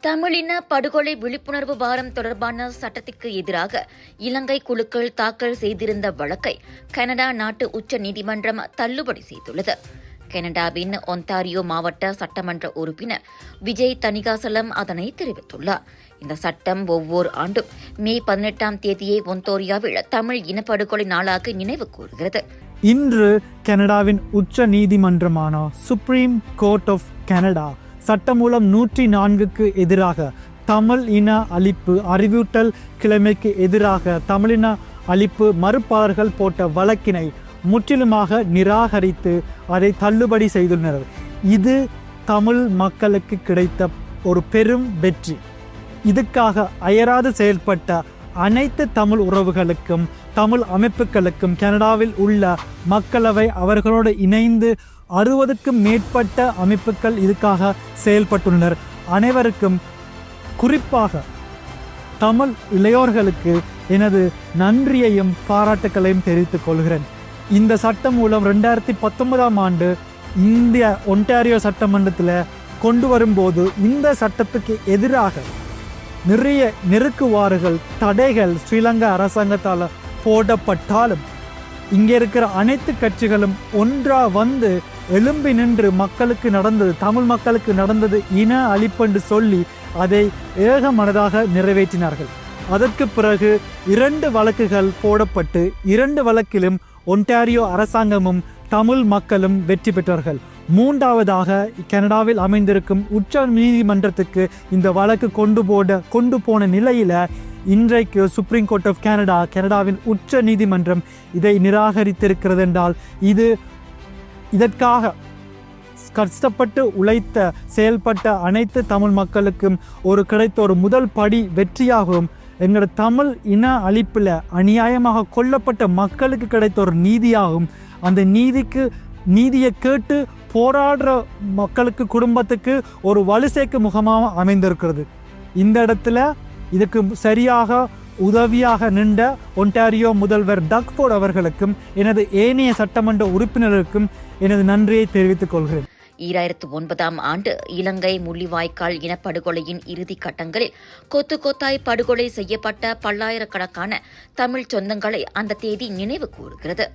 தமிழின படுகொலை விழிப்புணர்வு வாரம் தொடர்பான சட்டத்திற்கு எதிராக இலங்கை குழுக்கள் தாக்கல் செய்திருந்த வழக்கை கனடா நாட்டு உச்ச நீதிமன்றம் தள்ளுபடி செய்துள்ளது. கனடாவின் ஒன்டாரியோ மாவட்ட சட்டமன்ற உறுப்பினர் விஜய் தணிகாசலம் அதனை தெரிவித்துள்ளார். இந்த சட்டம் ஒவ்வொரு ஆண்டும் மே 18ஆம் தேதியை ஒன்டாரியோவில் தமிழ் இனப்படுகொலை நாளாக நினைவு கூறுகிறது. இன்று கனடாவின் உச்ச நீதிமன்றமான சுப்ரீம் கோர்ட் ஆஃப் கனடா சட்டமூலம் 104க்கு எதிராக தமிழ் இன அழிப்பு அறிவூட்டல் கிழமைக்கு எதிராக தமிழின அழிப்பு மறுப்பாளர்கள் போட்ட வழக்கினை முற்றிலுமாக நிராகரித்து அதை தள்ளுபடி செய்துள்ளனர். இது தமிழ் மக்களுக்கு கிடைத்த ஒரு பெரும் வெற்றி. இதுக்காக அயராது செயல்பட்ட அனைத்து தமிழ் உறவுகளுக்கும் தமிழ் அமைப்புகளுக்கும் கனடாவில் உள்ள மக்களவை அவர்களோடு இணைந்து 60க்கும் மேற்பட்ட அமைப்புகள் இதுக்காக செயல்பட்டுள்ளனர். அனைவருக்கும் குறிப்பாக தமிழ் இளையோர்களுக்கு எனது நன்றியையும் பாராட்டுக்களையும் தெரிவித்துக் கொள்கிறேன். இந்த சட்டம் மூலம் 2019ஆம் ஆண்டு இந்திய ஒன்டாரியோ சட்டமன்றத்தில் கொண்டு வரும்போது இந்த சட்டத்துக்கு எதிராக நிறைய நெருக்குவாறுகள் தடைகள் ஸ்ரீலங்கா அரசாங்கத்தால் போடப்பட்டாலும் இங்கே இருக்கிற அனைத்து கட்சிகளும் ஒன்றா வந்து எழும்பி நின்று மக்களுக்கு நடந்தது தமிழ் மக்களுக்கு நடந்தது இன அழிப்பென்று சொல்லி அதை ஏகமனதாக நிறைவேற்றினார்கள். அதற்கு பிறகு 2 வழக்குகள் போடப்பட்டு 2 வழக்கிலும் ஒன்டாரியோ அரசாங்கமும் தமிழ் மக்களும் வெற்றி பெற்றார்கள். 3ஆவதாக கனடாவில் அமைந்திருக்கும் உச்ச நீதிமன்றத்துக்கு இந்த வழக்கு கொண்டு போன நிலையில இன்றைக்கு சுப்ரீம் கோர்ட் ஆஃப் கனடாவின் உச்ச நீதிமன்றம் இதை நிராகரித்திருக்கிறது என்றால் இதற்காக கஷ்டப்பட்டு உழைத்த செயல்பட்ட அனைத்து தமிழ் மக்களுக்கும் கிடைத்த ஒரு முதல் படி வெற்றியாகவும் எங்களோட தமிழ் இன அழிப்பில் அநியாயமாக கொல்லப்பட்ட மக்களுக்கு கிடைத்த ஒரு நீதியாகவும் அந்த நீதியை கேட்டு போராடுற மக்களுக்கு குடும்பத்துக்கு ஒரு வலு சேர்க்கும் முகமாக அமைந்திருக்கிறது. இந்த இடத்துல இதுக்கு சரியாக உதவியாக நின்ற ஒன்டாரியோ முதல்வர் டக்ஃபோர்ட் அவர்களுக்கும் எனது ஏனைய சட்டமன்ற உறுப்பினருக்கும் எனது நன்றியை தெரிவித்துக் கொள்கிறேன். 2009ஆம் ஆண்டு இலங்கை முள்ளிவாய்க்கால் இனப்படுகொலையின் இறுதி கட்டங்களில் கொத்து கொத்தாய் படுகொலை செய்யப்பட்ட பல்லாயிரக்கணக்கான தமிழ் சொந்தங்களை அந்த தேதி நினைவு கூறுகிறது.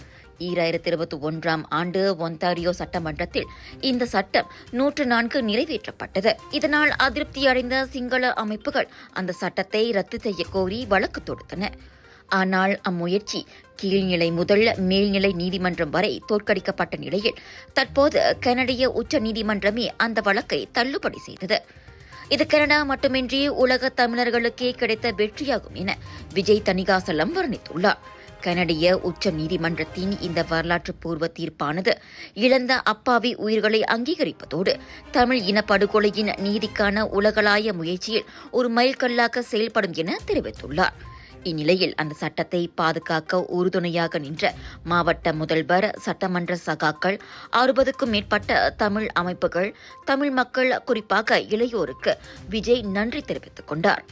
2021ஆம் ஆண்டு ஒன்டாரியோ சட்டமன்றத்தில் இந்த சட்டம் 104 நிறைவேற்றப்பட்டது. இதனால் அதிருப்தியடைந்த சிங்கள அமைப்புகள் அந்த சட்டத்தை ரத்து செய்ய கோரி வழக்கு தொடுத்தன. ஆனால் அம்முயற்சி கீழ்நிலை முதல் மேல்நிலை நீதிமன்றம் வரை தோற்கடிக்கப்பட்ட நிலையில் தற்போது கனடிய உச்ச நீதிமன்றமே அந்த வழக்கை தள்ளுபடி செய்தது. இது கனடா மட்டுமின்றி உலக தமிழர்களுக்கே கிடைத்த வெற்றியாகும் என விஜய் தணிகாசலம் வர்ணித்துள்ளார். கனடிய உச்ச நீதிமன்றத்தின் இந்த வரலாற்று பூர்வ தீர்ப்பானது இழந்த அப்பாவி உயிர்களை அங்கீகரிப்பதோடு தமிழ் இனப்படுகொலையின் நீதிக்கான உலகளாய முயற்சியில் ஒரு மைல்கல்லாக செயல்படும் என தெரிவித்துள்ளார். இந்நிலையில் அந்த சட்டத்தை பாதுகாக்க உறுதுணையாக நின்ற மாவட்ட முதல்வர் சட்டமன்ற சகாக்கள் 60க்கும் மேற்பட்ட தமிழ் அமைப்புகள் தமிழ் மக்கள் குறிப்பாக இளையோருக்கு விஜய் நன்றி தெரிவித்துக் கொண்டார்.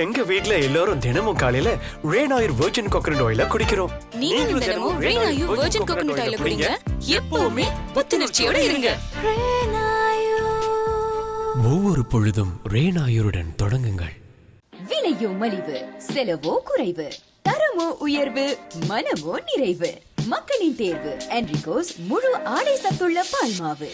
எங்க வீட்ல எல்லாரும் தினமும் காலையில ரெய்னாயூர் வெர்ஜின் கோகனட் ஆயில குடிக்கிறோம். நீங்களும் தினமும் ரெய்னாயூர் வெர்ஜின் கோகனட் ஆயில குடிங்க. எப்பவுமே புத்துணர்ச்சியோட இருங்க. ஒவ்வொரு பொழுதும் ரெய்னாயூருடன் தொடங்குங்கள். விலையோ மலிவு, செலவோ குறைவு, தரமோ உயர்வு, மனமோ நிறைவு. மக்களின் தேர்வு என்ரிகோஸ் முழு ஆடை சத்துள்ள பால்மாவு.